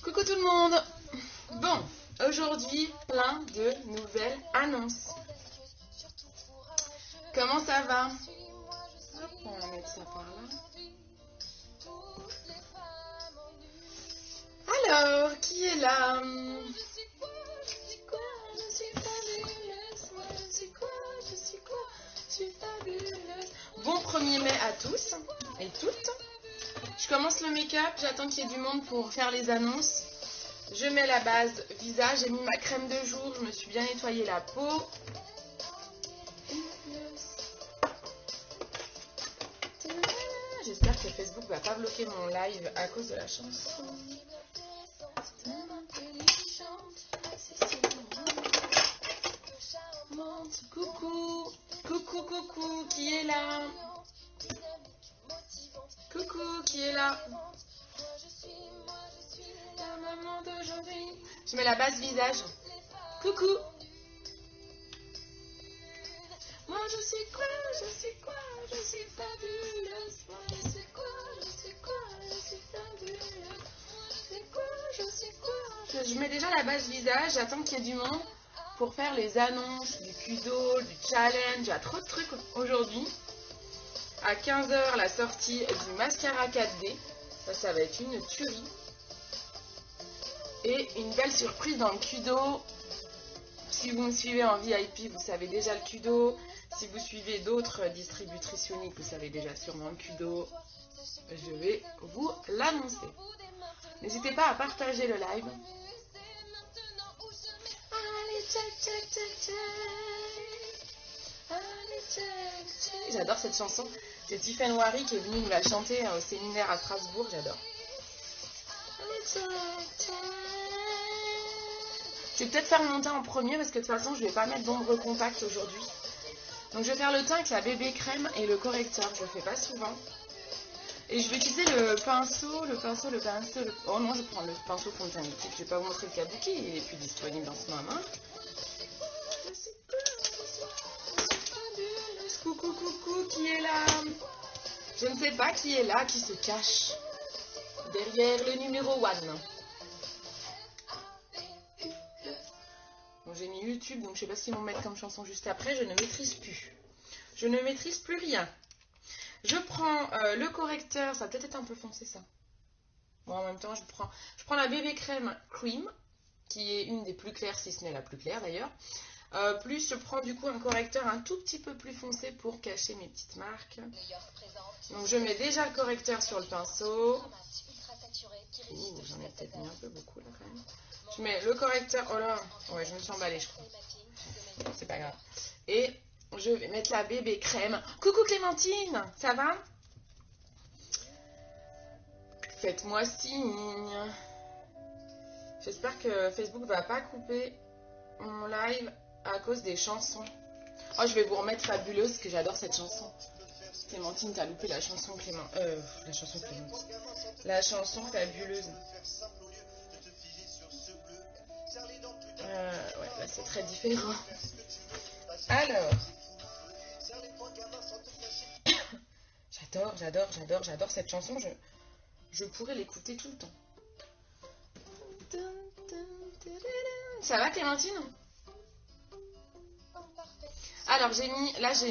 Coucou tout le monde. Bon, aujourd'hui, plein de nouvelles annonces. Comment ça va? Hop, on va mettre ça par là. Alors, qui est là? Bon 1er mai à tous et toutes. Je commence le make-up, j'attends qu'il y ait du monde pour faire les annonces. Je mets la base visage, j'ai mis ma crème de jour, je me suis bien nettoyé la peau. J'espère que Facebook va pas bloquer mon live à cause de la chanson. Coucou, coucou, coucou, qui est là? Coucou, qui est là? La maman d'aujourd'hui. Je mets la base visage. Coucou. Moi je suis quoi? Je suis quoi? Je suis fabuleuse. Moi je suis quoi? Je suis quoi? Je suis fabuleuse. C'est quoi? Je suis quoi? Je mets déjà la base visage. J'attends qu'il y ait du monde pour faire les annonces du kudo, du challenge. Il y a trop de trucs aujourd'hui. À 15 h, la sortie du mascara 4D. Ça va être une tuerie. Et une belle surprise dans le kudo. Si vous me suivez en VIP, vous savez déjà le kudo. Si vous suivez d'autres distributrices uniques, vous savez déjà sûrement le kudo. Je vais vous l'annoncer. N'hésitez pas à partager le live. J'adore cette chanson. C'est Tiffany Wari qui est venue nous la chanter au séminaire à Strasbourg. J'adore. Je vais peut-être faire mon teint en premier parce que de toute façon je vais pas mettre d'ombre compact aujourd'hui. Donc je vais faire le teint avec la bébé crème et le correcteur. Je le fais pas souvent. Et je vais utiliser le pinceau. Oh non, je prends le pinceau fond de teint liquide. Je vais pas vous montrer le kabuki, il est plus disponible en ce moment. Coucou, coucou, qui est là? Je ne sais pas qui est là, qui se cache derrière le numéro 1. Bon, j'ai mis YouTube, donc je sais pas ce qu'ils vont mettre comme chanson juste après. Je ne maîtrise plus. Je ne maîtrise plus rien. Je prends le correcteur, ça va peut-être être un peu foncé ça. Bon, en même temps, je prends la bébé crème cream, qui est une des plus claires, si ce n'est la plus claire d'ailleurs. Plus je prends du coup un correcteur un tout petit peu plus foncé pour cacher mes petites marques. Donc je mets déjà le correcteur sur le pinceau. J'en ai peut-être mis un peu beaucoup là quand même. Je mets le correcteur. Oh là, ouais, je me suis emballée, je crois. C'est pas grave. Et je vais mettre la bébé crème. Coucou Clémentine, ça va? Faites-moi signe. J'espère que Facebook va pas couper mon live à cause des chansons. Oh, je vais vous remettre Fabuleuse, parce que j'adore cette chanson. Clémentine, t'as loupé la chanson La chanson Fabuleuse. Ouais, là c'est très différent. Alors. J'adore cette chanson. Je pourrais l'écouter tout le temps. Ça va Clémentine? Alors j'ai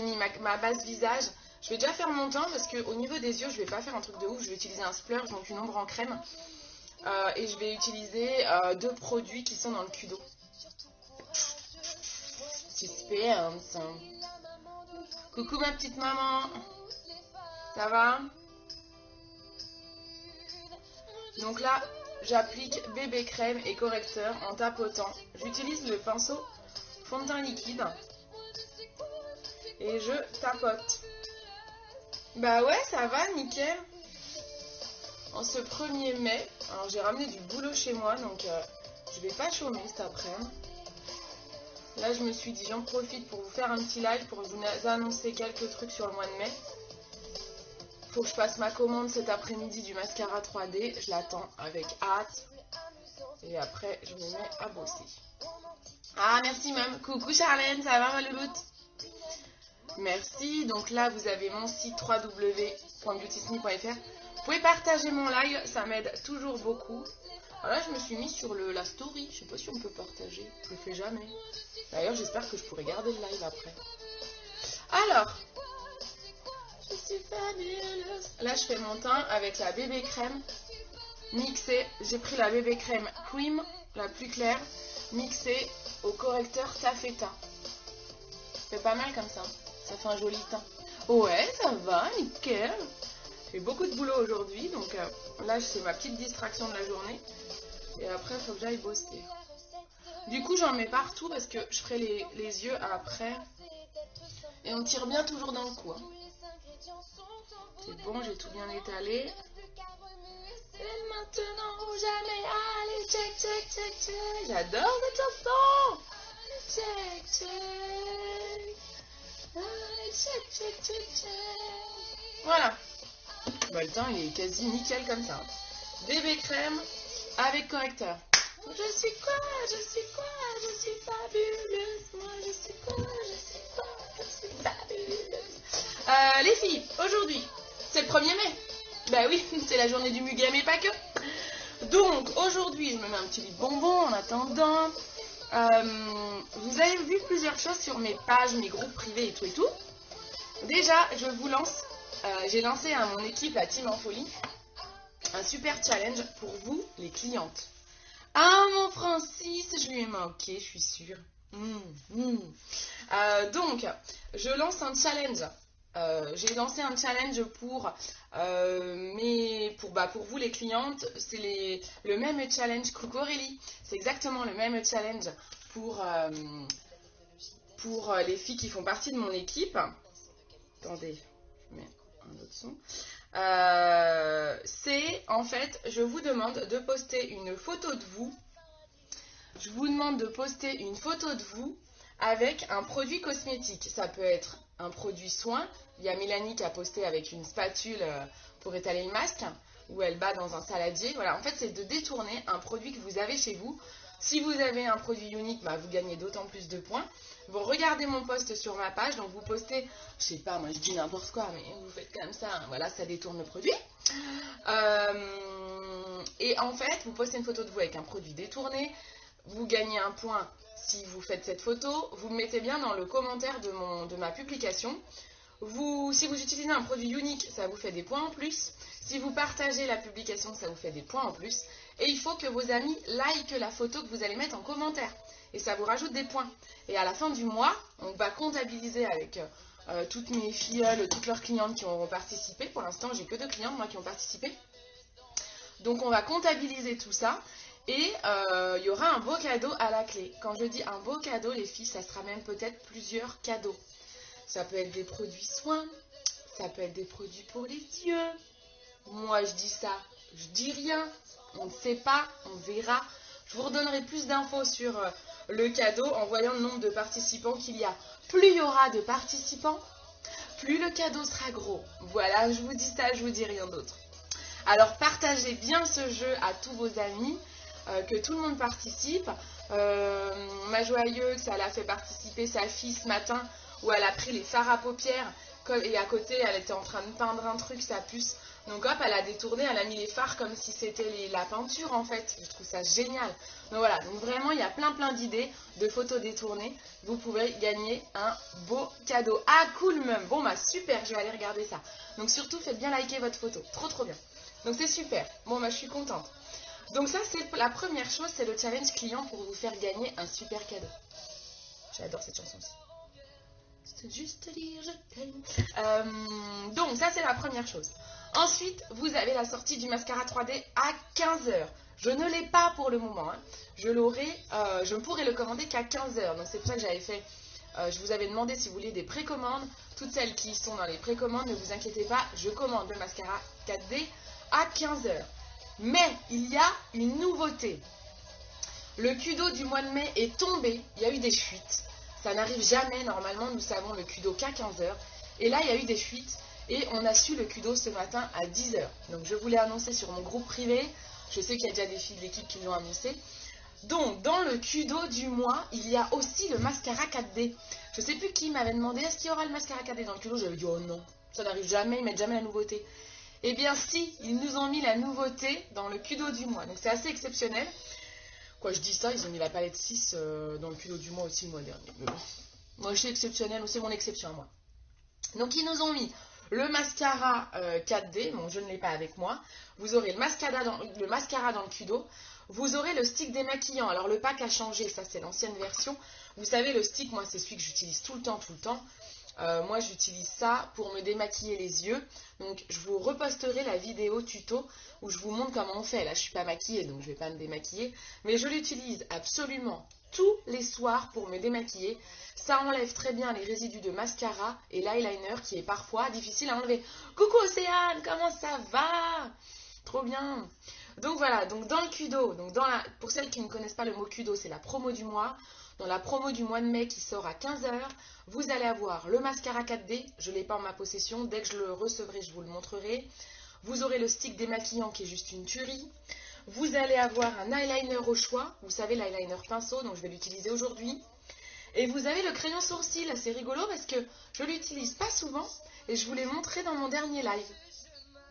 mis ma base visage. Je vais déjà faire mon teint parce qu'au niveau des yeux je vais pas faire un truc de ouf. Je vais utiliser un splurge, donc une ombre en crème. Et je vais utiliser 2 produits qui sont dans le kudo. Suspense. Coucou ma petite maman. Ça va? Donc là j'applique bébé crème et correcteur en tapotant. J'utilise le pinceau fond de teint liquide. Et je tapote. Bah ouais, ça va, nickel. En ce 1er mai, alors j'ai ramené du boulot chez moi, donc je vais pas chômer cet après-midi. Là, je me suis dit, j'en profite pour vous faire un petit live, pour vous annoncer quelques trucs sur le mois de mai. Faut que je passe ma commande cet après-midi du mascara 3D. Je l'attends avec hâte. Et après, je me mets à bosser. Ah, merci même. Coucou Charlène, ça va ma louloute? Merci. Donc là, vous avez mon site www.beautysme.fr. pouvez partager mon live, ça m'aide toujours beaucoup. Alors là, je me suis mis sur la story. Je sais pas si on peut partager. Je le fais jamais. D'ailleurs, j'espère que je pourrai garder le live après. Alors, je suis fabuleuse. Là, je fais mon teint avec la bébé crème mixée. J'ai pris la bébé crème cream, la plus claire, mixée au correcteur taffeta. C'est pas mal comme ça. Ça fait un joli teint. Ouais, ça va, nickel. J'ai beaucoup de boulot aujourd'hui, donc là, c'est ma petite distraction de la journée. Et après, il faut que j'aille bosser. Du coup, j'en mets partout parce que je ferai les yeux après. Et on tire bien toujours dans le cou. Hein. C'est bon, j'ai tout bien étalé. Et maintenant ou jamais, allez, check, check, check, check. J'adore cette chanson. Check, check. Allez, check, check, check, check. Voilà. Bah, le teint, il est quasi nickel comme ça. Bébé crème avec correcteur. Je suis quoi? Je suis quoi? Je suis fabuleuse. Moi, je suis quoi? Je suis quoi? Je suis fabuleuse. Les filles, aujourd'hui, c'est le 1er mai. Bah oui, c'est la journée du muguet, mais pas que. Donc, aujourd'hui, je me mets un petit lit de bonbons en attendant. Vous avez vu plusieurs choses sur mes pages, mes groupes privés et tout et tout. Déjà, je vous lance. J'ai lancé à mon équipe, la Team en Folie, un super challenge pour vous, les clientes. Ah, mon Francis, je lui ai manqué, je suis sûre. Donc, je lance un challenge. J'ai lancé un challenge pour vous, les clientes. C'est le même challenge. Coucou Aurélie. C'est exactement le même challenge pour les filles qui font partie de mon équipe. Attendez, je mets un autre son. C'est en fait, je vous demande de poster une photo de vous. Je vous demande de poster une photo de vous avec un produit cosmétique. Ça peut être un produit soin. Il y a Mélanie qui a posté avec une spatule pour étaler le masque, où elle bat dans un saladier. Voilà, en fait, c'est de détourner un produit que vous avez chez vous. Si vous avez un produit unique, bah, vous gagnez d'autant plus de points. Vous regardez mon post sur ma page, donc vous postez, je sais pas, moi je dis n'importe quoi, mais vous faites comme ça, hein, voilà, ça détourne le produit. Et en fait, vous postez une photo de vous avec un produit détourné, vous gagnez un point si vous faites cette photo, vous le mettez bien dans le commentaire de ma publication. Si vous utilisez un produit unique, ça vous fait des points en plus. Si vous partagez la publication, ça vous fait des points en plus. Et il faut que vos amis likent la photo que vous allez mettre en commentaire. Et ça vous rajoute des points. Et à la fin du mois, on va comptabiliser avec toutes mes filleules, toutes leurs clientes qui auront participé. Pour l'instant, j'ai que 2 clientes, moi, qui ont participé. Donc, on va comptabiliser tout ça. Et il y aura un beau cadeau à la clé. Quand je dis un beau cadeau, les filles, ça sera même peut-être plusieurs cadeaux. Ça peut être des produits soins, ça peut être des produits pour les yeux. Moi, je dis ça, je dis rien. On ne sait pas, on verra. Je vous redonnerai plus d'infos sur le cadeau en voyant le nombre de participants qu'il y a. Plus il y aura de participants, plus le cadeau sera gros. Voilà, je vous dis ça, je vous dis rien d'autre. Alors, partagez bien ce jeu à tous vos amis, que tout le monde participe. Ma joyeuse, elle a fait participer sa fille ce matin, où elle a pris les fards à paupières et à côté elle était en train de peindre un truc, sa puce. Donc hop, elle a détourné, elle a mis les fards comme si c'était la peinture en fait. Je trouve ça génial. Donc voilà, donc vraiment il y a plein d'idées de photos détournées. Vous pouvez gagner un beau cadeau. Ah cool même. Bon bah super, je vais aller regarder ça. Donc surtout faites bien liker votre photo. Trop bien. Donc c'est super. Bon bah je suis contente. Donc ça c'est la première chose, c'est le challenge client pour vous faire gagner un super cadeau. J'adore cette chanson aussi. C'est juste dire je t'aime. Donc ça c'est la première chose. Ensuite vous avez la sortie du mascara 3D à 15h. Je ne l'ai pas pour le moment. Hein. Je ne pourrai le commander qu'à 15h. Donc c'est pour ça que j'avais fait. Je vous avais demandé si vous vouliez des précommandes. Toutes celles qui sont dans les précommandes, ne vous inquiétez pas. Je commande le mascara 4D à 15h. Mais il y a une nouveauté. Le Kudo du mois de mai est tombé. Il y a eu des fuites. Ça n'arrive jamais, normalement, nous savons le Kudo qu'à 15h. Et là, il y a eu des fuites et on a su le Kudo ce matin à 10h. Donc, je vous l'ai annoncé sur mon groupe privé. Je sais qu'il y a déjà des filles de l'équipe qui l'ont annoncé. Donc, dans le Kudo du mois, il y a aussi le mascara 4D. Je ne sais plus qui m'avait demandé, est-ce qu'il y aura le mascara 4D dans le Kudo? J'avais dit, oh non, ça n'arrive jamais, ils mettent jamais la nouveauté. Eh bien si, ils nous ont mis la nouveauté dans le Kudo du mois. Donc c'est assez exceptionnel. Quoi, je dis ça, ils ont mis la palette 6 dans le Kudo du mois aussi le mois dernier. Mais bon, moi je suis exceptionnelle, c'est mon exception à moi. Donc ils nous ont mis le mascara 4D, bon je ne l'ai pas avec moi. Vous aurez le mascara dans le Kudo. Vous aurez le stick démaquillant. Alors le pack a changé, ça c'est l'ancienne version. Vous savez, le stick, moi c'est celui que j'utilise tout le temps. Moi j'utilise ça pour me démaquiller les yeux. Donc je vous reposterai la vidéo tuto où je vous montre comment on fait. Là je suis pas maquillée donc je vais pas me démaquiller. Mais je l'utilise absolument tous les soirs pour me démaquiller. Ça enlève très bien les résidus de mascara et l'eyeliner qui est parfois difficile à enlever. Coucou Océane, comment ça va? Trop bien. Donc voilà, donc dans le Kudo, pour celles qui ne connaissent pas le mot Kudo, c'est la promo du mois. Dans la promo du mois de mai qui sort à 15 h, vous allez avoir le mascara 4D. Je ne l'ai pas en ma possession. Dès que je le recevrai, je vous le montrerai. Vous aurez le stick démaquillant qui est juste une tuerie. Vous allez avoir un eyeliner au choix. Vous savez, l'eyeliner pinceau, donc je vais l'utiliser aujourd'hui. Et vous avez le crayon sourcil. C'est rigolo parce que je ne l'utilise pas souvent et je vous l'ai montré dans mon dernier live.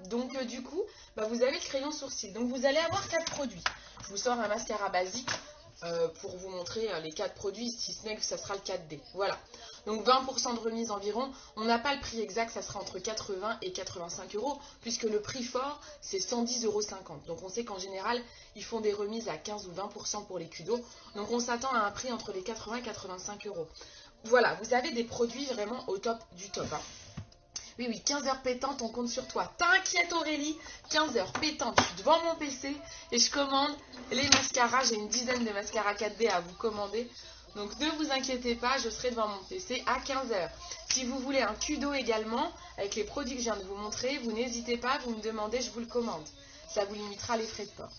Donc du coup, vous avez le crayon sourcil. Donc vous allez avoir 4 produits. Je vous sors un mascara basique pour vous montrer les 4 produits, si ce n'est que ça sera le 4D. Voilà. Donc 20% de remise environ. On n'a pas le prix exact, ça sera entre 80 et 85 €, puisque le prix fort, c'est 110,50 €. Donc on sait qu'en général, ils font des remises à 15 ou 20% pour les Kudo. Donc on s'attend à un prix entre les 80 et 85 €. Voilà, vous avez des produits vraiment au top du top. Hein. Oui, 15 heures pétantes, on compte sur toi. T'inquiète Aurélie, 15 heures pétantes, je suis devant mon PC et je commande les mascaras. J'ai une dizaine de mascaras 4D à vous commander. Donc ne vous inquiétez pas, je serai devant mon PC à 15 h. Si vous voulez un Kudo également, avec les produits que je viens de vous montrer, vous n'hésitez pas, vous me demandez, je vous le commande. Ça vous limitera les frais de port.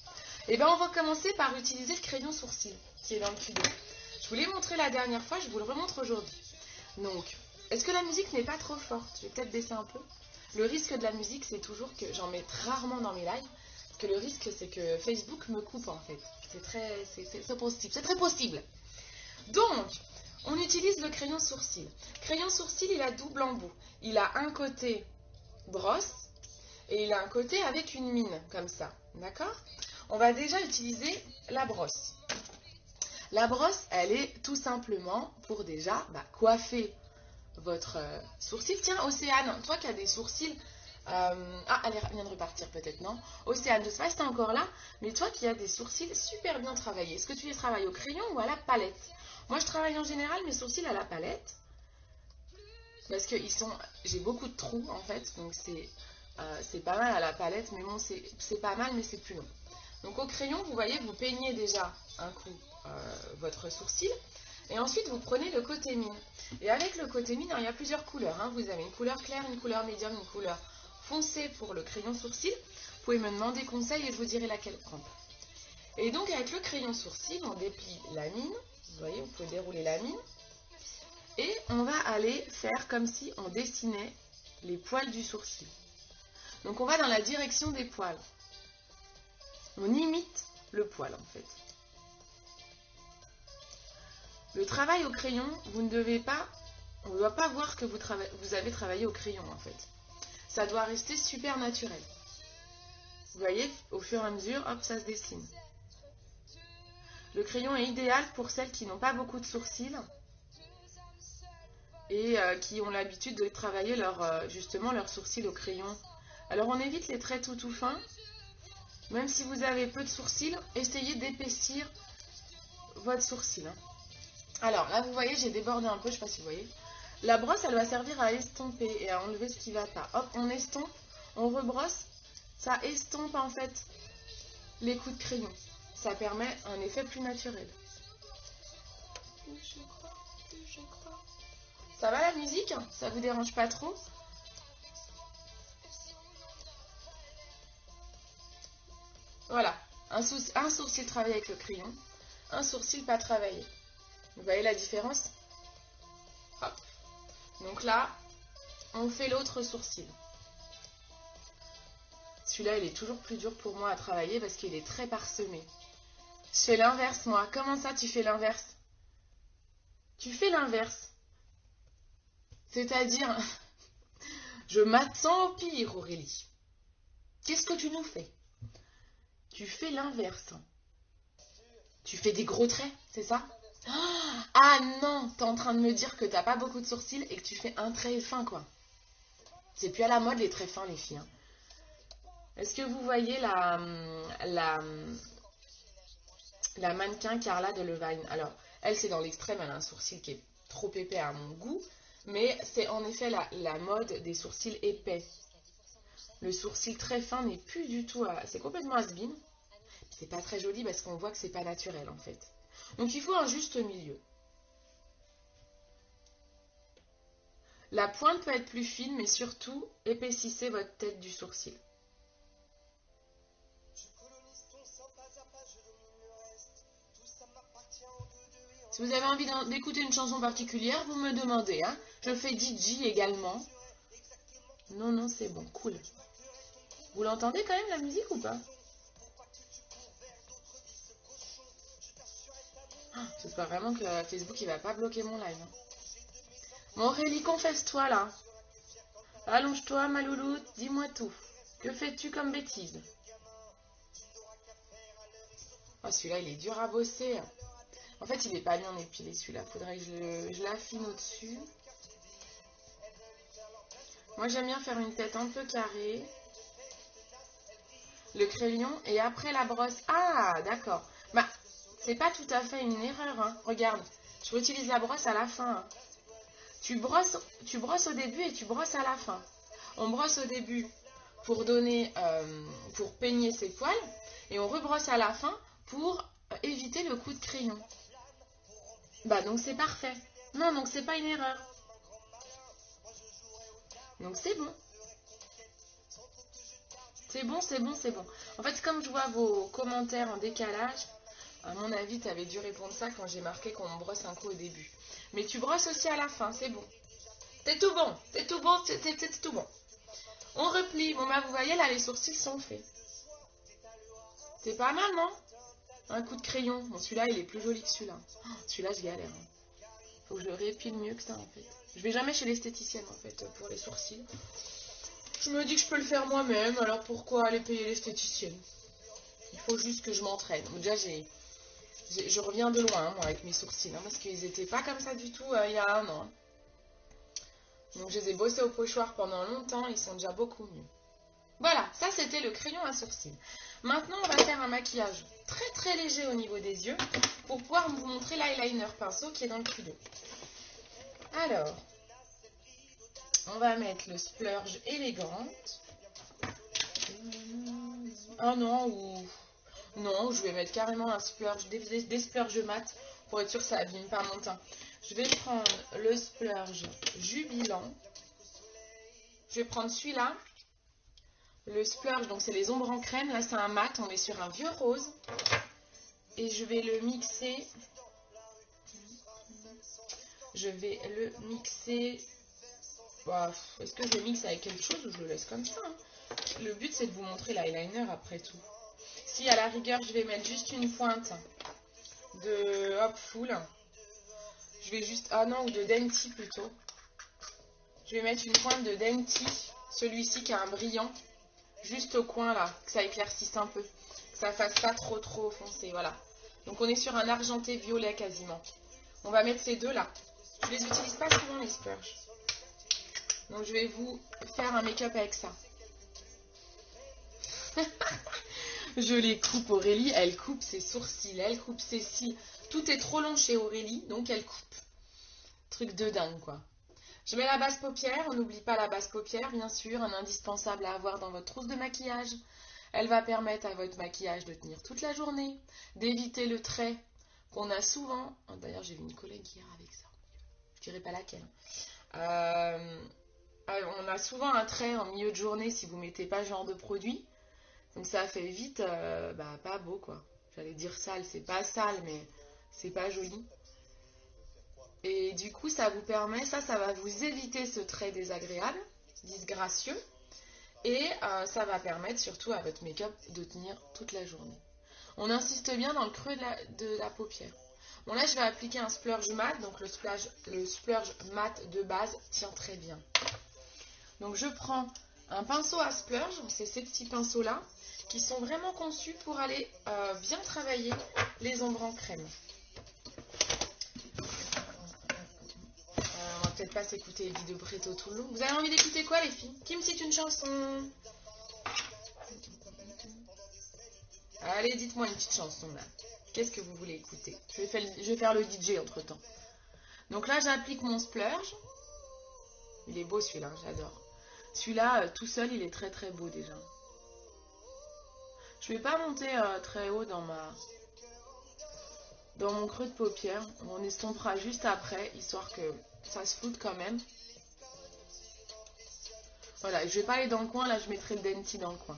Et bien on va commencer par utiliser le crayon sourcil qui est dans le Kudo. Je vous l'ai montré la dernière fois, je vous le remontre aujourd'hui. Donc, est-ce que la musique n'est pas trop forte? Je vais peut-être baisser un peu. Le risque de la musique, c'est toujours que j'en mets rarement dans mes lives. Parce que le risque, c'est que Facebook me coupe en fait. C'est très possible. Donc, on utilise le crayon sourcil. Crayon sourcil, il a double embout. Il a un côté brosse et il a un côté avec une mine, comme ça. D'accord? On va déjà utiliser la brosse. La brosse, elle est tout simplement pour déjà coiffer votre sourcil. Tiens, Océane, toi qui as des sourcils... elle vient de repartir peut-être, non? Océane, je ne sais pas si tu es encore là, mais toi qui as des sourcils super bien travaillés, est-ce que tu les travailles au crayon ou à la palette? Moi, je travaille en général mes sourcils à la palette, parce que j'ai beaucoup de trous en fait, donc c'est pas mal à la palette, mais bon, c'est pas mal, mais c'est plus long. Donc au crayon, vous voyez, vous peignez déjà un coup votre sourcil, et ensuite vous prenez le côté mine. Et avec le côté mine, il y a plusieurs couleurs. Hein. Vous avez une couleur claire, une couleur médium, une couleur foncée pour le crayon sourcil. Vous pouvez me demander conseil et je vous dirai laquelle prendre. Et donc avec le crayon sourcil, on déplie la mine. Vous voyez, vous pouvez dérouler la mine. Et on va aller faire comme si on dessinait les poils du sourcil. Donc on va dans la direction des poils. On imite le poil en fait. Le travail au crayon, on ne doit pas voir que vous avez travaillé au crayon en fait. Ça doit rester super naturel. Vous voyez, au fur et à mesure, hop, ça se dessine. Le crayon est idéal pour celles qui n'ont pas beaucoup de sourcils et qui ont l'habitude de travailler justement leurs sourcils au crayon. Alors on évite les traits tout fins. Même si vous avez peu de sourcils, essayez d'épaissir votre sourcil. Alors là, vous voyez, j'ai débordé un peu, je ne sais pas si vous voyez. La brosse, elle va servir à estomper et à enlever ce qui ne va pas. Hop, on estompe, on rebrosse. Ça estompe en fait les coups de crayon. Ça permet un effet plus naturel. Ça va la musique? Ça vous dérange pas trop? Voilà, un sourcil travaillé avec le crayon, un sourcil pas travaillé. Vous voyez la différence? Hop. Donc là, on fait l'autre sourcil. Celui-là, il est toujours plus dur pour moi à travailler parce qu'il est très parsemé. Je fais l'inverse, moi. Comment ça, tu fais l'inverse? Tu fais l'inverse. C'est-à-dire, je m'attends au pire, Aurélie. Qu'est-ce que tu nous fais? Tu fais l'inverse. Tu fais des gros traits, c'est ça? Ah non, t'es en train de me dire que t'as pas beaucoup de sourcils et que tu fais un trait fin, quoi. C'est plus à la mode les traits fins, les filles. Hein. Est-ce que vous voyez la mannequin Carla Delevingne? Alors, elle, c'est dans l'extrême, elle a un sourcil qui est trop épais à mon goût, mais c'est en effet la mode des sourcils épais. Le sourcil très fin n'est plus du tout... C'est complètement has-been. C'est pas très joli parce qu'on voit que c'est pas naturel, en fait. Donc, il faut un juste milieu. La pointe peut être plus fine, mais surtout, épaississez votre tête du sourcil. Si vous avez envie d'écouter une chanson particulière, vous me demandez. Hein. Je fais DJ également. Non, non, c'est bon, cool. Vous l'entendez quand même la musique ou pas? J'espère vraiment que Facebook il va pas bloquer mon live. Bon, Aurélie, confesse-toi là. Allonge-toi, ma louloute, dis-moi tout. Que fais-tu comme bêtise? Oh, celui-là, il est dur à bosser. En fait, il est pas bien épilé, celui-là. Faudrait que je l'affine au-dessus. Moi, j'aime bien faire une tête un peu carrée. Le crayon et après la brosse. Ah, d'accord. Bah, c'est pas tout à fait une erreur. Hein. Regarde, je réutilise la brosse à la fin. Hein. Tu brosses au début et tu brosses à la fin. On brosse au début pour pour peigner ses poils et on rebrosse à la fin pour éviter le coup de crayon. Bah donc c'est parfait. Non, donc c'est pas une erreur. Donc c'est bon. C'est bon, c'est bon, c'est bon. En fait, comme je vois vos commentaires en décalage, à mon avis, tu avais dû répondre ça quand j'ai marqué qu'on brosse un coup au début. Mais tu brosses aussi à la fin, c'est bon. C'est tout bon, c'est tout bon, c'est tout bon. On replie. Bon, bah, vous voyez, là, les sourcils sont faits. C'est pas mal, non? Un coup de crayon. Bon, celui-là, il est plus joli que celui-là. Oh, celui-là, je galère. Hein. Faut que je le répile mieux que ça, en fait. Je vais jamais chez l'esthéticienne, en fait, pour les sourcils. Je me dis que je peux le faire moi-même, alors pourquoi aller payer l'esthéticienne? Il faut juste que je m'entraîne. Déjà, je reviens de loin, moi, avec mes sourcils, hein, parce qu'ils n'étaient pas comme ça du tout il y a un an. Donc, je les ai bossés au pochoir pendant longtemps, ils sont déjà beaucoup mieux. Voilà, ça, c'était le crayon à sourcils. Maintenant, on va faire un maquillage très très léger au niveau des yeux pour pouvoir vous montrer l'eyeliner pinceau qui est dans le Q2. Alors, on va mettre le splurge élégante. Ah non, ou... Non, je vais mettre carrément un splurge, des splurges mat pour être sûr que ça abîme pas mon teint. Je vais prendre le splurge jubilant. Je vais prendre celui-là. Le splurge, donc c'est les ombres en crème. Là, c'est un mat. On est sur un vieux rose. Et je vais le mixer. Je vais le mixer. Bah, est-ce que je le mixe avec quelque chose ou je le laisse comme ça hein. Le but, c'est de vous montrer l'eyeliner après tout. Si à la rigueur, je vais mettre juste une pointe de Hop Full. Je vais juste... Ah non, ou de Denti plutôt. Je vais mettre une pointe de Denti. Celui-ci qui a un brillant. Juste au coin là. Que ça éclaircisse un peu. Que ça fasse pas trop foncé. Voilà. Donc on est sur un argenté violet quasiment. On va mettre ces deux là. Je les utilise pas souvent les splurges. Donc je vais vous faire un make-up avec ça. Je les coupe, Aurélie, elle coupe ses sourcils, elle coupe ses cils. Tout est trop long chez Aurélie, donc elle coupe. Truc de dingue, quoi. Je mets la base paupière, on n'oublie pas la base paupière, bien sûr, un indispensable à avoir dans votre trousse de maquillage. Elle va permettre à votre maquillage de tenir toute la journée, d'éviter le trait qu'on a souvent. Oh, d'ailleurs, j'ai vu une collègue hier avec ça. Je dirais pas laquelle. On a souvent un trait en milieu de journée si vous ne mettez pas ce genre de produit. Donc ça fait vite, pas beau quoi. J'allais dire sale, c'est pas sale, mais c'est pas joli. Et du coup, ça vous permet, ça va vous éviter ce trait désagréable, disgracieux. Et ça va permettre surtout à votre make-up de tenir toute la journée. On insiste bien dans le creux de la paupière. Bon là, je vais appliquer un splurge mat, donc le splurge mat de base tient très bien. Donc je prends un pinceau à splurge, c'est ces petits pinceaux-là, qui sont vraiment conçus pour aller bien travailler les ombres en crème. On va peut-être pas s'écouter Eddie de Pretto tout le long. Vous avez envie d'écouter quoi, les filles? Qui me cite une chanson? Allez, dites-moi une petite chanson, là. Qu'est-ce que vous voulez écouter? Je vais faire le DJ entre-temps. Donc là, j'applique mon splurge. Il est beau, celui-là, j'adore. Celui-là, tout seul, il est très très beau, déjà. Je vais pas monter très haut dans mon creux de paupière. On estompera juste après, histoire que ça se floute quand même. Voilà, je vais pas aller dans le coin, là je mettrai le Denti dans le coin.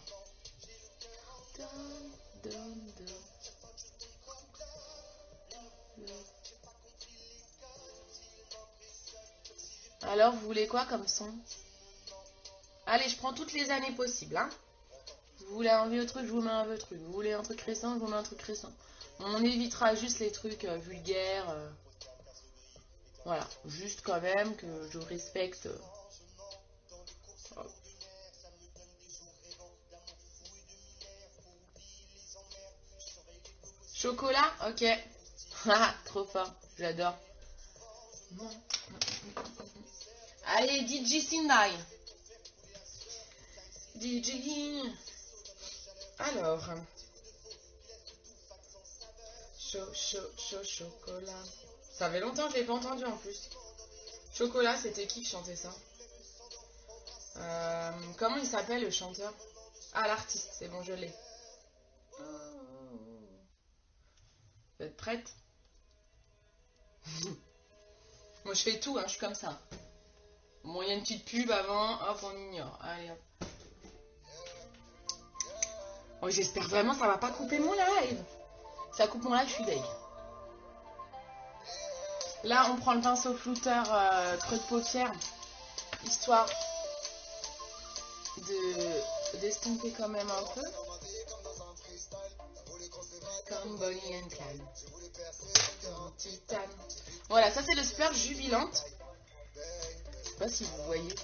Alors, vous voulez quoi comme son? Allez, je prends toutes les années possibles, hein. Vous voulez un vieux truc, je vous mets un vieux truc. Vous voulez un truc récent, je vous mets un truc récent. On évitera juste les trucs vulgaires. Voilà, juste quand même que je respecte. Chocolat? Ok. Trop fort, j'adore. Allez, DJ Sindai. DJ. Alors. Chocolat. Ça fait longtemps que je l'ai pas entendu en plus. Chocolat, c'était qui chantait ça? Comment il s'appelle le chanteur? Ah, l'artiste, c'est bon, je l'ai. Vous êtes prête? Moi, je fais tout, hein, je suis comme ça. Bon, il y a une petite pub avant, hop, on ignore. Allez, hop. Oh, j'espère vraiment que ça va pas couper mon live. Ça coupe mon live, je suis deg. Là, on prend le pinceau flouteur creux de paupière, histoire d'estomper quand même un peu. Comme Bonnie and Clyde. Voilà, ça c'est le splurge jubilante. Je sais pas si vous voyez.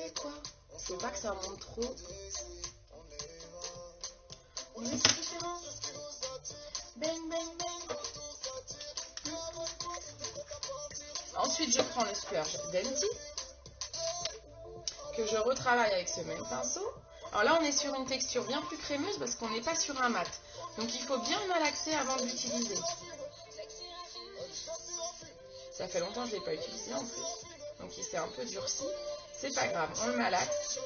Et quoi? Faut pas que ça monte trop. Mais c'est différent. Bang, bang, bang. Ensuite, je prends le splurge Denti, que je retravaille avec ce même pinceau. Alors là, on est sur une texture bien plus crémeuse parce qu'on n'est pas sur un mat. Donc, il faut bien malaxer avant de l'utiliser. Ça fait longtemps que je ne l'ai pas utilisé en plus. Donc, il s'est un peu durci. C'est pas grave, on le malaxe.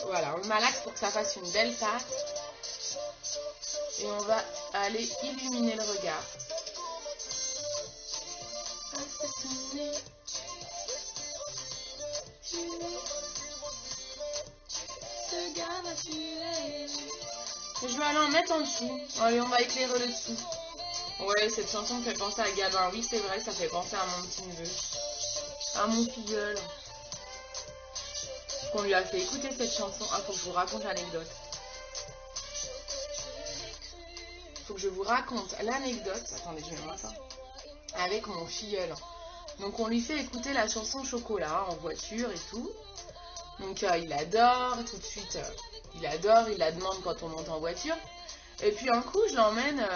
Voilà, on le malaxe pour que ça fasse une belle pâte. Et on va aller illuminer le regard. Je vais aller en mettre en dessous. Allez, on va éclairer le dessous. Ouais, cette chanson me fait penser à Gabin. Oui, c'est vrai, ça fait penser à mon petit neveu. À mon filleul. Qu'on lui a fait écouter cette chanson. Ah, faut que je vous raconte l'anecdote. Faut que je vous raconte l'anecdote. Attendez, je vais voir ça. Avec mon filleul. Donc, on lui fait écouter la chanson Chocolat en voiture et tout. Donc, il adore. Tout de suite, il adore. Il la demande quand on monte en voiture. Et puis, un coup, je l'emmène,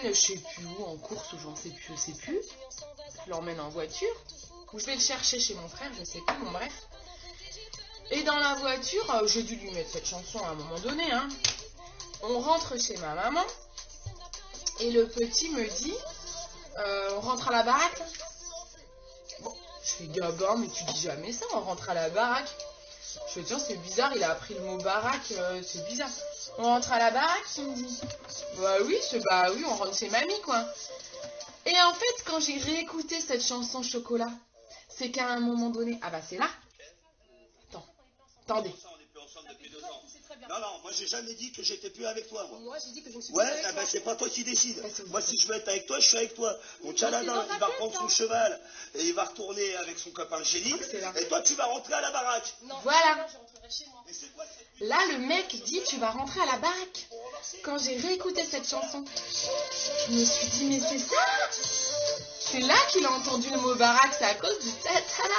je sais plus où, en course ou j'en sais plus, je sais plus. Je l'emmène en voiture. Ou je vais le chercher chez mon frère, je sais plus, bon bref. Et dans la voiture, j'ai dû lui mettre cette chanson à un moment donné, hein. On rentre chez ma maman. Et le petit me dit, on rentre à la baraque. Bon, je fais Gabin, mais tu dis jamais ça, on rentre à la baraque. Je fais tiens, c'est bizarre, il a appris le mot baraque, c'est bizarre. On rentre à la baraque, il me dit. Bah oui, on rentre chez mamie, quoi. Et en fait, quand j'ai réécouté cette chanson Chocolat, c'est qu'à un moment donné... Ah bah c'est là. Attendez. Non, non, moi j'ai jamais dit que j'étais plus avec toi. Moi j'ai dit que je ne suis plus avec toi. Ouais, c'est pas toi qui décides. Moi si je veux être avec toi, je suis avec toi. Mon Tchaladin, il va reprendre son cheval et il va retourner avec son copain Géline. Et toi tu vas rentrer à la baraque. Non, voilà. Je rentrerai chez moi. Là, le mec dit tu vas rentrer à la baraque. Quand j'ai réécouté cette chanson, je me suis dit mais c'est ça. C'est là qu'il a entendu le mot baraque, c'est à cause du tatala.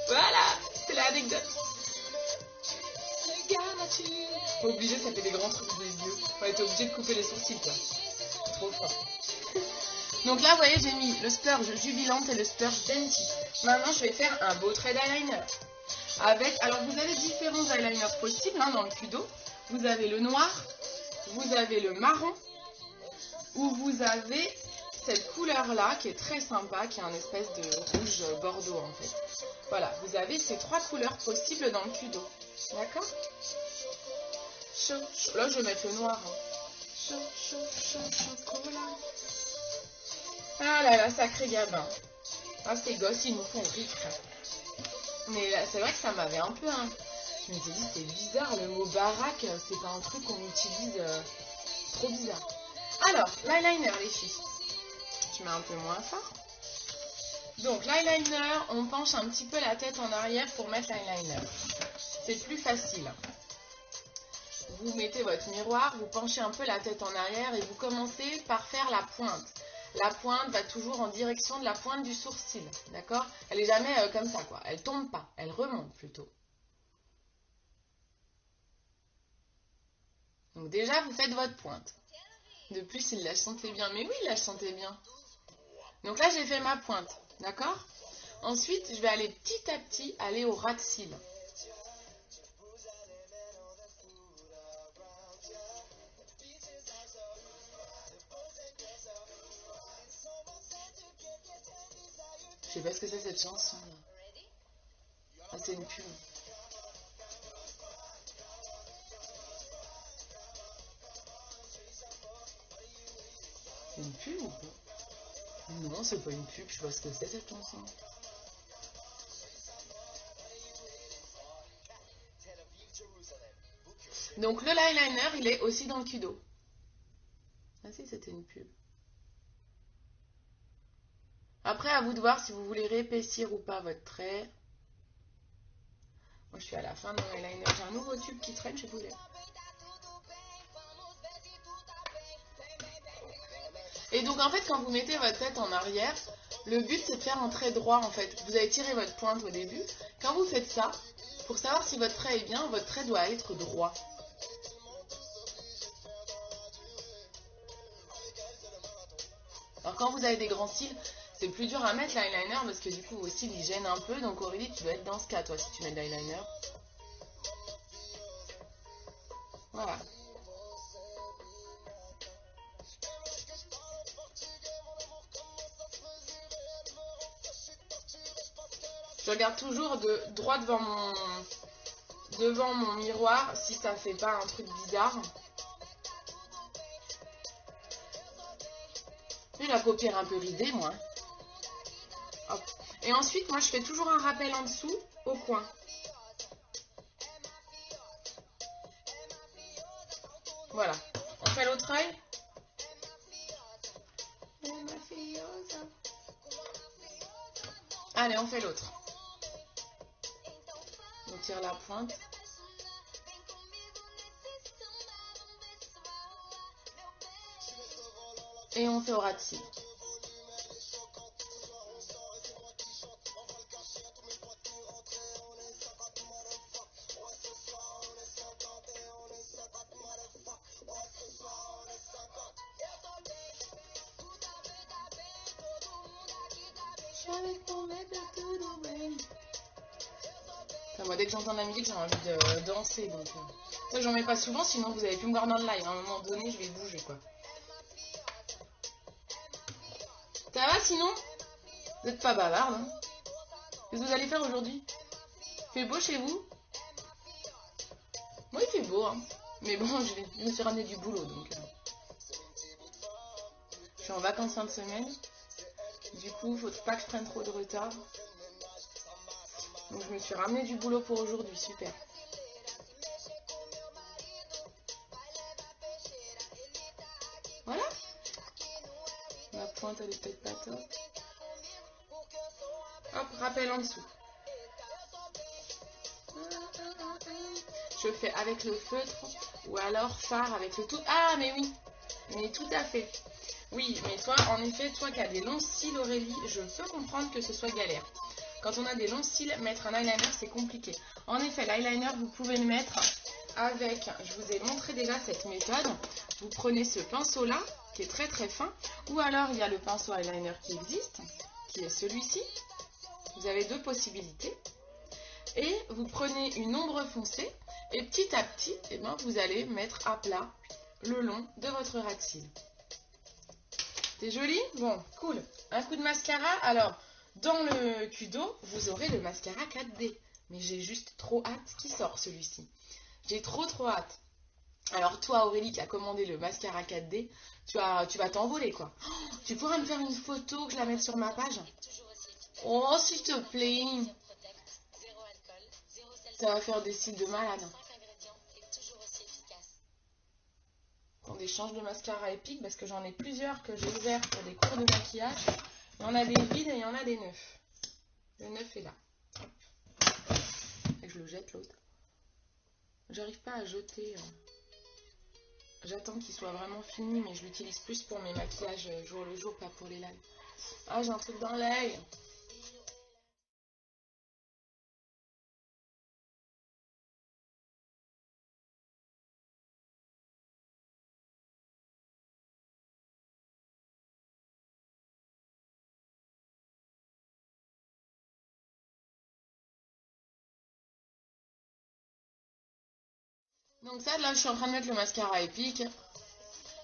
Voilà, c'est l'anecdote. Obligé, ça fait des grands trucs des yeux. On va être obligé de couper les sourcils, quoi. Trop fort. Donc là, vous voyez, j'ai mis le splurge Jubilante et le splurge Dainty. Maintenant, je vais faire un beau trait d'eyeliner. Alors, vous avez différents eyeliners possibles dans le Kudo. Vous avez le noir, vous avez le marron, ou vous avez cette couleur-là qui est très sympa, qui est un espèce de rouge bordeaux, en fait. Voilà, vous avez ces 3 couleurs possibles dans le Kudo. D'accord? Là, je vais mettre le noir. Chocolat. Ah là là, sacré gamin. Ah, ces gosses, ils nous font rire. Mais là, c'est vrai que ça m'avait un peu... Je me suis dit, c'est bizarre, le mot baraque, c'est pas un truc qu'on utilise trop bizarre. Alors, l'eyeliner, les filles. Je mets un peu moins fort. Donc, l'eyeliner, on penche un petit peu la tête en arrière pour mettre l'eyeliner. C'est plus facile. Vous mettez votre miroir, vous penchez un peu la tête en arrière et vous commencez par faire la pointe. La pointe va toujours en direction de la pointe du sourcil, d'accord? Elle n'est jamais comme ça, quoi. Elle tombe pas, elle remonte plutôt. Donc déjà, vous faites votre pointe. De plus, il la sentait bien. Mais oui, il la sentait bien. Donc là, j'ai fait ma pointe, d'accord? Ensuite, je vais aller petit à petit aller au ras de cils. Je sais pas ce que c'est cette chanson là. Ah, c'est une pub. C'est une pub ou pas? Non, c'est pas une pub, je sais pas ce que c'est cette chanson. Donc le eyeliner, il est aussi dans le Kudo. Ah si, c'était une pub. Après, à vous de voir si vous voulez réépaissir ou pas votre trait. Moi, je suis à la fin de mon eyeliner. J'ai un nouveau tube qui traîne, je vous l'ai. Et donc, en fait, quand vous mettez votre tête en arrière, le but, c'est de faire un trait droit, en fait. Vous avez tiré votre pointe au début. Quand vous faites ça, pour savoir si votre trait est bien, votre trait doit être droit. Alors, quand vous avez des grands cils, c'est plus dur à mettre l'eyeliner parce que du coup, vos cils, ils gênent un peu. Donc, Aurélie, tu dois être dans ce cas, toi, si tu mets de l'eyeliner. Voilà. Je regarde toujours droit devant mon miroir si ça fait pas un truc bizarre. J'ai la paupière un peu ridée, moi. Hop. Et ensuite, moi, je fais toujours un rappel en dessous, au coin. Voilà. On fait l'autre œil. Allez, on fait l'autre. On tire la pointe. Et on fait au ras de cils. Enfin, moi, dès que j'entends de la musique, j'ai envie de danser. Donc, ça, j'en mets pas souvent, sinon vous avez pu me voir dans le live. À un moment donné, je vais bouger, quoi. Ça va sinon? Vous n'êtes pas bavarde, hein? Qu'est-ce que vous allez faire aujourd'hui? Il fait beau chez vous? Moi, il fait beau, hein. Mais bon, je me suis ramené du boulot, donc... Je suis en vacances fin de semaine. Du coup, faut pas que je prenne trop de retard. Donc, je me suis ramené du boulot pour aujourd'hui. Super. Voilà. Ma pointe, elle est peut-être pas top. Hop, rappel en dessous. Je fais avec le feutre ou alors fard avec le tout. Ah, mais oui. Mais tout à fait. Oui, mais toi, en effet, toi qui as des longs cils, Aurélie, je peux comprendre que ce soit galère. Quand on a des longs cils, mettre un eyeliner, c'est compliqué. En effet, l'eyeliner, vous pouvez le mettre avec, je vous ai montré déjà cette méthode. Vous prenez ce pinceau-là, qui est très très fin, ou alors il y a le pinceau eyeliner qui existe, qui est celui-ci. Vous avez deux possibilités. Et vous prenez une ombre foncée, et petit à petit, eh ben, vous allez mettre à plat le long de votre ras de cils. C'est joli? Bon, cool. Un coup de mascara. Alors, dans le Kudo, vous aurez le mascara 4D. Mais j'ai juste trop hâte qu'il sorte celui-ci. J'ai trop hâte. Alors toi, Aurélie, qui a commandé le mascara 4D, tu vas t'envoler, quoi. Oh, tu pourras me faire une photo, que je la mette sur ma page? Oh, s'il te plaît. Ça va faire des cils de malade. Attendez, je change de mascara épique parce que j'en ai plusieurs que j'ai ouverts pour des cours de maquillage. Il y en a des vides et il y en a des neufs. Le neuf est là. Hop. Et je le jette l'autre. J'arrive pas à jeter. J'attends qu'il soit vraiment fini, mais je l'utilise plus pour mes maquillages jour le jour, pas pour les lives. Ah, j'ai un truc dans l'œil. Donc ça, là, je suis en train de mettre le mascara épique.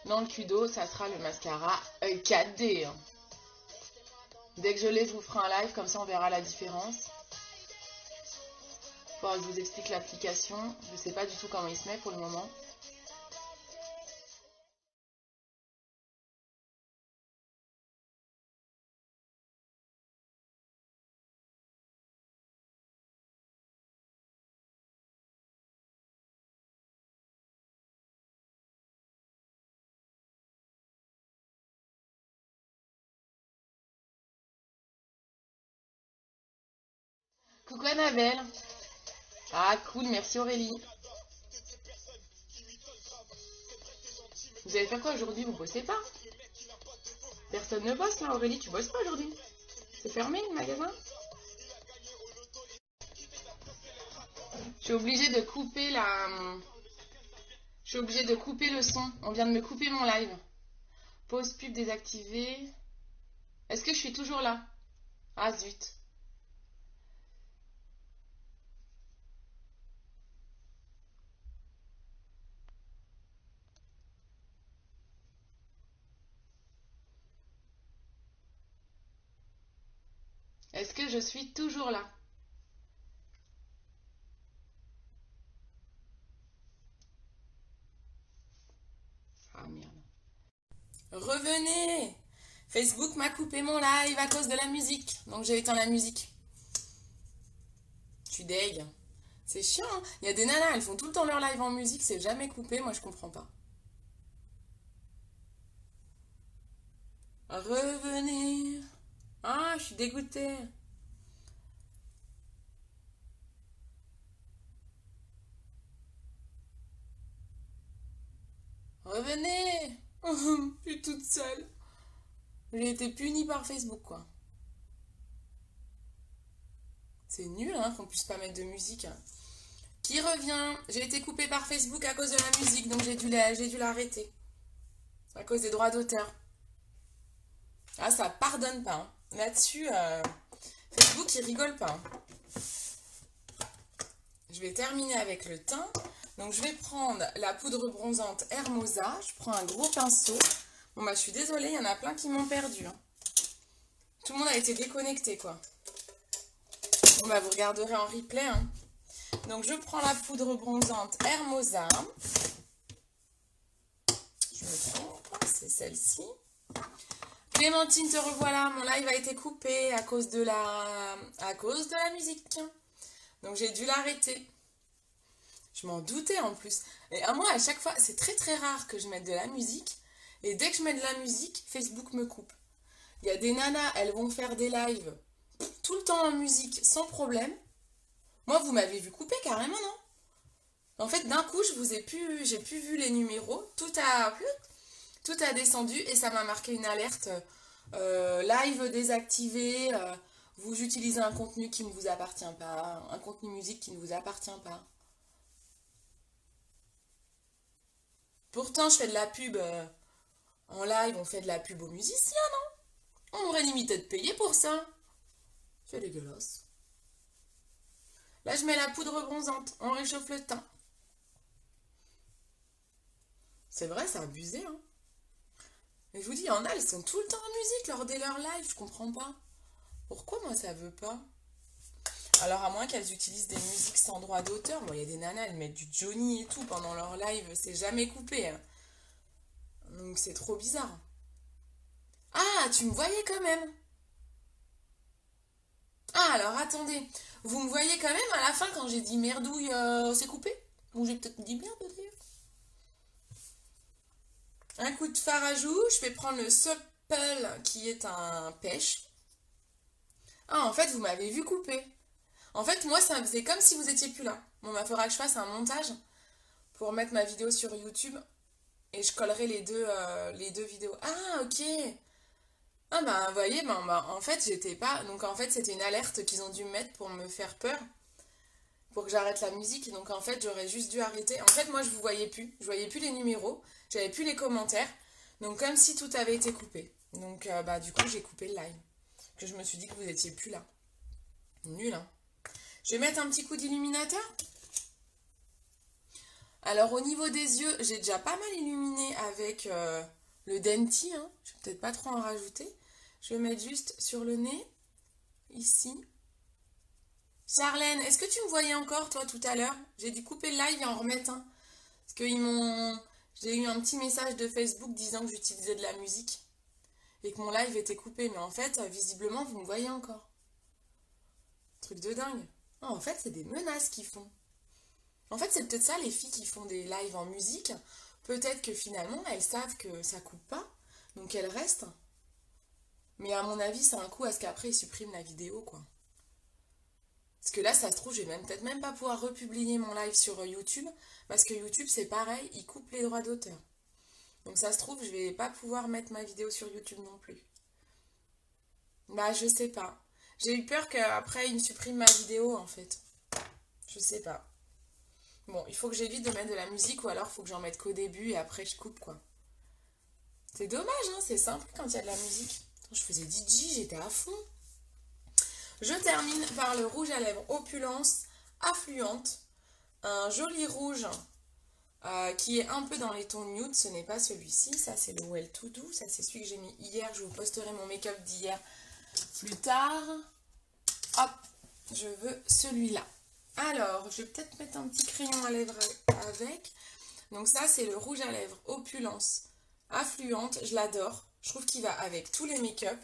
Dans le Kudo, ça sera le mascara 4D. Dès que je l'ai, je vous ferai un live, comme ça on verra la différence. Faudra que je vous explique l'application. Je ne sais pas du tout comment il se met pour le moment. Coucou Annabelle. Ah cool, merci Aurélie. Vous allez faire quoi aujourd'hui? Vous bossez pas? Personne ne bosse là, Aurélie, tu bosses pas aujourd'hui? C'est fermé le magasin? Je suis obligée de couper Je suis obligée de couper le son. On vient de me couper mon live. Pause pub désactivée. Est-ce que je suis toujours là? Ah zut. Est-ce que je suis toujours là? Ah merde. Revenez! Facebook m'a coupé mon live à cause de la musique. Donc j'ai éteint la musique. Je suis deg. C'est chiant, hein. Il y a des nanas, elles font tout le temps leur live en musique, c'est jamais coupé, moi je comprends pas. Revenez! Ah, je suis dégoûtée. Revenez! Je suis toute seule. J'ai été punie par Facebook, quoi. C'est nul, hein, qu'on puisse pas mettre de musique. Hein. Qui revient? J'ai été coupée par Facebook à cause de la musique, donc j'ai dû l'arrêter. À cause des droits d'auteur. Ah, ça pardonne pas. Hein. Là-dessus, Facebook, il rigole pas. Hein. Je vais terminer avec le teint. Donc, je vais prendre la poudre bronzante Hermosa. Je prends un gros pinceau. Bon, bah, je suis désolée, il y en a plein qui m'ont perdu. Hein. Tout le monde a été déconnecté, quoi. Bon, bah, vous regarderez en replay. Hein. Donc, je prends la poudre bronzante Hermosa. Je me trompe, c'est celle-ci. Clémentine, te revoilà. Mon live a été coupé à cause de la musique. Donc, j'ai dû l'arrêter. Je m'en doutais en plus. Et à moi, à chaque fois, c'est très très rare que je mette de la musique. Et dès que je mets de la musique, Facebook me coupe. Il y a des nanas, elles vont faire des lives tout le temps en musique sans problème. Moi, vous m'avez vu couper carrément, non? En fait, d'un coup, j'ai plus vu les numéros. Tout tout a descendu et ça m'a marqué une alerte. Live désactivé, vous utilisez un contenu qui ne vous appartient pas, un contenu musique qui ne vous appartient pas. Pourtant, je fais de la pub en live, on fait de la pub aux musiciens, non? On aurait limité de payer pour ça. C'est dégueulasse. Là, je mets la poudre bronzante, on réchauffe le teint. C'est vrai, c'est abusé, hein. Mais je vous dis, il y en a, elles sont tout le temps en musique lors de leurs lives, je comprends pas. Pourquoi moi ça veut pas? Alors à moins qu'elles utilisent des musiques sans droit d'auteur, moi il y a des nanas, elles mettent du Johnny et tout pendant leur live, c'est jamais coupé. Hein. Donc c'est trop bizarre. Ah, tu me voyais quand même. Ah, alors attendez, vous me voyez quand même à la fin quand j'ai dit merdouille, c'est coupé? Ou j'ai peut-être dit merde d'ailleurs. Un coup de fard à joues, je vais prendre le Supple qui est un pêche. Ah, en fait, vous m'avez vu couper. En fait, moi, ça faisait comme si vous étiez plus là. Bon, il faudra que je fasse un montage pour mettre ma vidéo sur YouTube et je collerai les deux vidéos. Ah, ok. Ah, bah, vous voyez, en fait, j'étais pas... Donc, en fait, c'était une alerte qu'ils ont dû me mettre pour me faire peur, pour que j'arrête la musique. Donc, en fait, j'aurais juste dû arrêter. En fait, moi, je vous voyais plus. Je voyais plus les numéros. J'avais plus les commentaires. Donc, comme si tout avait été coupé. Donc, bah, du coup, j'ai coupé le live. Que je me suis dit que vous étiez plus là. Nul, hein. Je vais mettre un petit coup d'illuminateur. Alors au niveau des yeux, j'ai déjà pas mal illuminé avec le Denti. Hein. Je vais peut-être pas trop en rajouter. Je vais mettre juste sur le nez, ici. Charlène, est-ce que tu me voyais encore toi tout à l'heure? J'ai dû couper le live et en remettre un. Parce que j'ai eu un petit message de Facebook disant que j'utilisais de la musique. Et que mon live était coupé. Mais en fait, visiblement, vous me voyez encore. Truc de dingue. Oh, en fait, c'est des menaces qu'ils font. En fait, c'est peut-être ça, les filles qui font des lives en musique. Peut-être que finalement, elles savent que ça coupe pas. Donc, elles restent. Mais à mon avis, c'est un coup à ce qu'après, ils suppriment la vidéo, quoi. Parce que là, ça se trouve, je vais peut-être même pas pouvoir republier mon live sur YouTube. Parce que YouTube, c'est pareil, ils coupent les droits d'auteur. Donc, ça se trouve, je vais pas pouvoir mettre ma vidéo sur YouTube non plus. Bah, je sais pas. J'ai eu peur qu'après, ils me suppriment ma vidéo, en fait. Je sais pas. Bon, il faut que j'évite de mettre de la musique ou alors il faut que j'en mette qu'au début et après je coupe, quoi. C'est dommage, hein, c'est simple quand il y a de la musique. Je faisais DJ, j'étais à fond. Je termine par le rouge à lèvres Opulence Affluente. Un joli rouge qui est un peu dans les tons nude. Ce n'est pas celui-ci, ça c'est le Well To Do. Ça c'est celui que j'ai mis hier. Je vous posterai mon make-up d'hier plus tard. Hop, je veux celui-là. Alors, je vais peut-être mettre un petit crayon à lèvres avec. Donc ça, c'est le rouge à lèvres Opulence Affluente. Je l'adore. Je trouve qu'il va avec tous les make-up.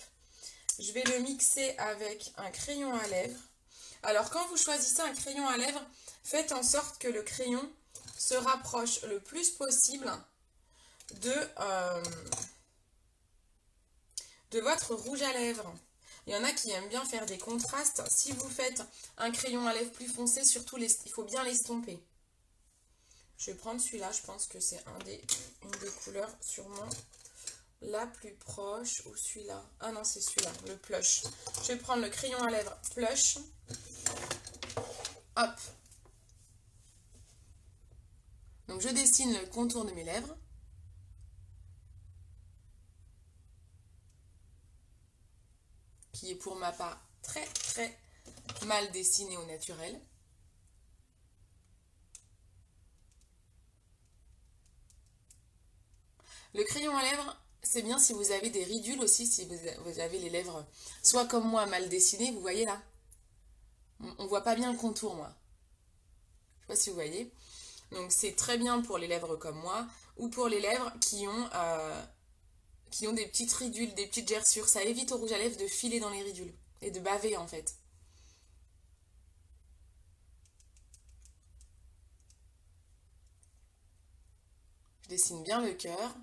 Je vais le mixer avec un crayon à lèvres. Alors, quand vous choisissez un crayon à lèvres, faites en sorte que le crayon se rapproche le plus possible de votre rouge à lèvres. Il y en a qui aiment bien faire des contrastes. Si vous faites un crayon à lèvres plus foncé, surtout il faut bien l'estomper. Je vais prendre celui-là, je pense que c'est une des couleurs sûrement la plus proche. Ou celui-là. Ah non, c'est celui-là, le plush. Je vais prendre le crayon à lèvres plush. Hop. Donc je dessine le contour de mes lèvres. Qui est pour ma part très très mal dessiné au naturel. Le crayon à lèvres, c'est bien si vous avez des ridules aussi, si vous avez les lèvres soit comme moi mal dessinées, vous voyez là. On voit pas bien le contour, moi. Je sais pas si vous voyez. Donc c'est très bien pour les lèvres comme moi, ou pour les lèvres qui ont des petites ridules, des petites gerçures. Ça évite au rouge à lèvres de filer dans les ridules et de baver en fait. Je dessine bien le cœur.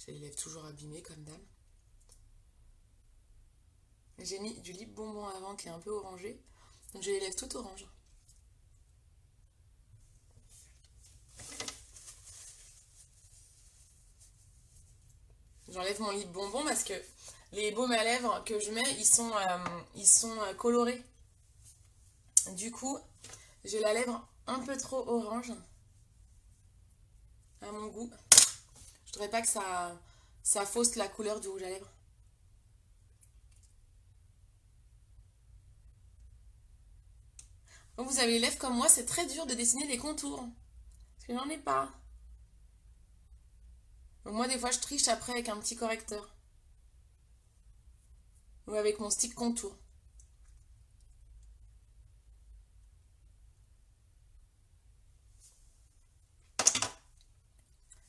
J'ai les lèvres toujours abîmées comme dame. J'ai mis du lip bonbon avant qui est un peu orangé. Donc j'ai les lèvres toutes orange. J'enlève mon lip bonbon parce que les baumes à lèvres que je mets, ils sont colorés. Du coup, j'ai la lèvre un peu trop orange à mon goût. Je voudrais pas que ça fausse la couleur du rouge à lèvres. Quand vous avez les lèvres comme moi, c'est très dur de dessiner les contours. Parce que j'en ai pas. Donc moi, des fois, je triche après avec un petit correcteur. Ou avec mon stick contour.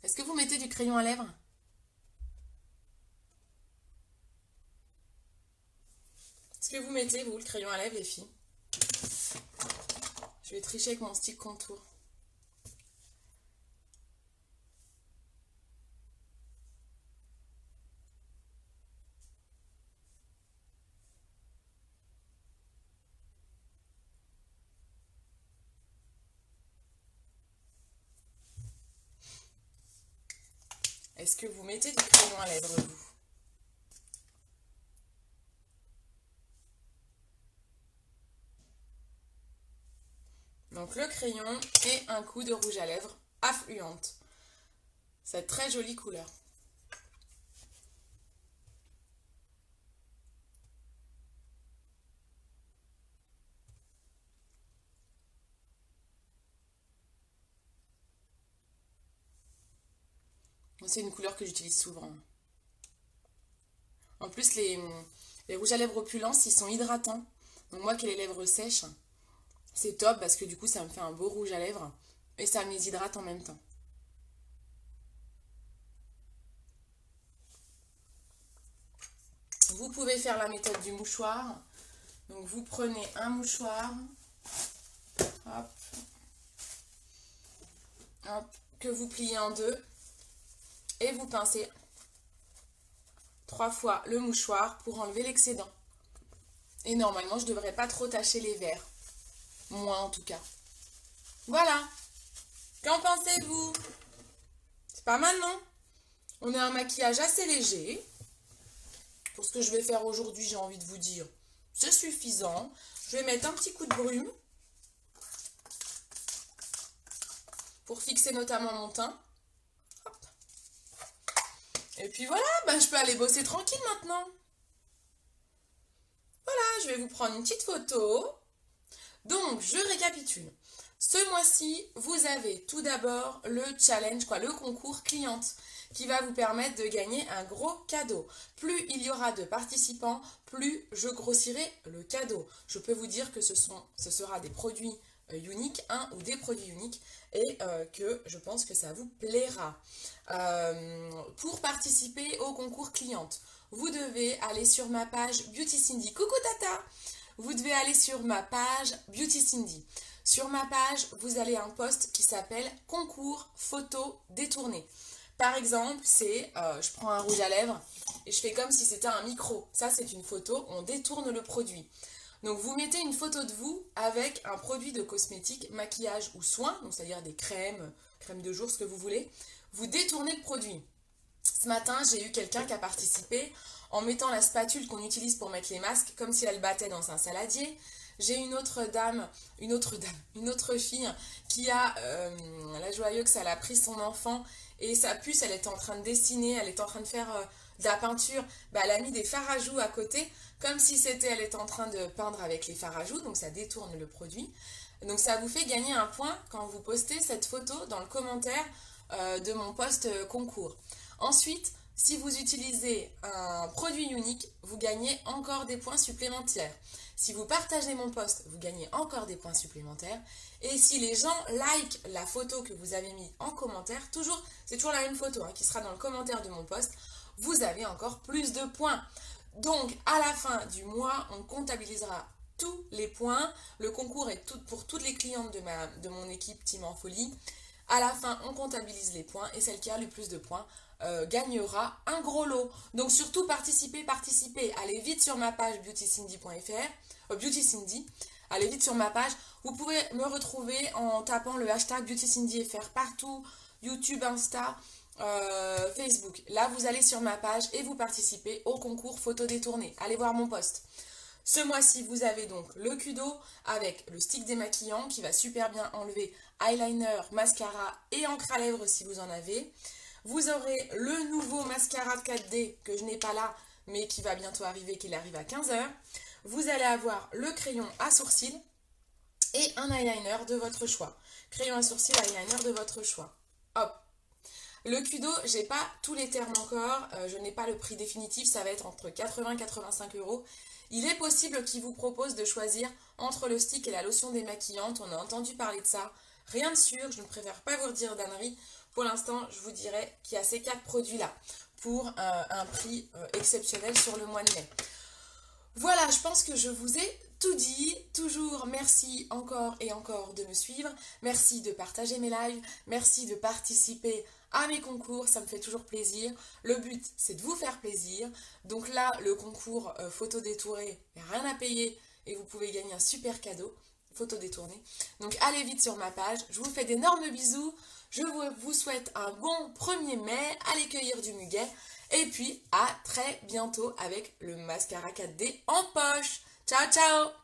Est-ce que vous mettez du crayon à lèvres? Est-ce que vous mettez, vous, le crayon à lèvres, les filles? Je vais tricher avec mon stick contour. Est-ce que vous mettez du crayon à lèvres, vous? Donc le crayon et un coup de rouge à lèvres affluente. Cette très jolie couleur. C'est une couleur que j'utilise souvent. En plus, les rouges à lèvres opulence, ils sont hydratants. Donc moi qui ai les lèvres sèches, c'est top parce que du coup, ça me fait un beau rouge à lèvres et ça me les hydrate en même temps. Vous pouvez faire la méthode du mouchoir. Donc vous prenez un mouchoir, hop, hop, que vous pliez en deux et vous pincez 3 fois le mouchoir pour enlever l'excédent. Et normalement, je ne devrais pas trop tacher les verres. Moi en tout cas. Voilà. Qu'en pensez-vous? C'est pas mal, non? On a un maquillage assez léger. Pour ce que je vais faire aujourd'hui, j'ai envie de vous dire, c'est suffisant. Je vais mettre un petit coup de brume pour fixer notamment mon teint. Hop. Et puis voilà, ben je peux aller bosser tranquille maintenant. Voilà, je vais vous prendre une petite photo. Donc, je récapitule. Ce mois-ci, vous avez tout d'abord le challenge, le concours cliente, qui va vous permettre de gagner un gros cadeau. Plus il y aura de participants, plus je grossirai le cadeau. Je peux vous dire que ce sera des produits uniques, un ou des produits uniques, et que je pense que ça vous plaira. Pour participer au concours cliente, vous devez aller sur ma page Beauty Cindy. Coucou Tata! Vous devez aller sur ma page Beauty Cindy. Sur ma page, vous allez un post qui s'appelle concours photo détournée. Par exemple, c'est, je prends un rouge à lèvres et je fais comme si c'était un micro. Ça, c'est une photo, on détourne le produit. Donc, vous mettez une photo de vous avec un produit de cosmétique, maquillage ou soin, donc c'est-à-dire des crèmes, crèmes de jour, ce que vous voulez. Vous détournez le produit. Ce matin, j'ai eu quelqu'un qui a participé en mettant la spatule qu'on utilise pour mettre les masques comme si elle battait dans un saladier. J'ai une autre fille qui a, la joyeuse, elle a pris son enfant et sa puce, elle était en train de dessiner, elle était en train de faire de la peinture. Elle a mis des fards à joues à côté, comme si elle était en train de peindre avec les fards à joues, donc ça détourne le produit. Donc ça vous fait gagner un point quand vous postez cette photo dans le commentaire de mon post concours. Ensuite, si vous utilisez un produit unique, vous gagnez encore des points supplémentaires. Si vous partagez mon post, vous gagnez encore des points supplémentaires. Et si les gens like la photo que vous avez mise en commentaire, c'est toujours la même photo qui sera dans le commentaire de mon post, vous avez encore plus de points. Donc, à la fin du mois, on comptabilisera tous les points. Le concours est pour toutes les clientes de mon équipe Team en Folie. À la fin, on comptabilise les points et celle qui a le plus de points gagnera un gros lot. Donc surtout participez. Allez vite sur ma page beautycindy.fr, beautycindy. Allez vite sur ma page. Vous pouvez me retrouver en tapant le hashtag beautycindyfr partout, YouTube, Insta, Facebook. Là, vous allez sur ma page et vous participez au concours photo détournée. Allez voir mon post. Ce mois-ci, vous avez donc le Kudo avec le stick démaquillant qui va super bien enlever eyeliner, mascara et encre à lèvres si vous en avez. Vous aurez le nouveau mascara 4D que je n'ai pas là, mais qui va bientôt arriver, qu'il arrive à 15 h. Vous allez avoir le crayon à sourcils et un eyeliner de votre choix. Crayon à sourcils, eyeliner de votre choix. Hop. Le Kudo, j'ai pas tous les termes encore, je n'ai pas le prix définitif, ça va être entre 80 et 85 €. Il est possible qu'il vous propose de choisir entre le stick et la lotion démaquillante, on a entendu parler de ça. Rien de sûr, je ne préfère pas vous redire d'ânerie. Pour l'instant, je vous dirais qu'il y a ces 4 produits-là pour un prix exceptionnel sur le mois de mai. Voilà, je pense que je vous ai tout dit. Toujours merci encore et encore de me suivre. Merci de partager mes lives. Merci de participer à mes concours. Ça me fait toujours plaisir. Le but, c'est de vous faire plaisir. Donc là, le concours photo détournée, il n'y a rien à payer et vous pouvez gagner un super cadeau. Photo détournée. Donc allez vite sur ma page. Je vous fais d'énormes bisous. Je vous souhaite un bon 1er mai. Allez cueillir du muguet. Et puis, à très bientôt avec le mascara 4D en poche. Ciao, ciao!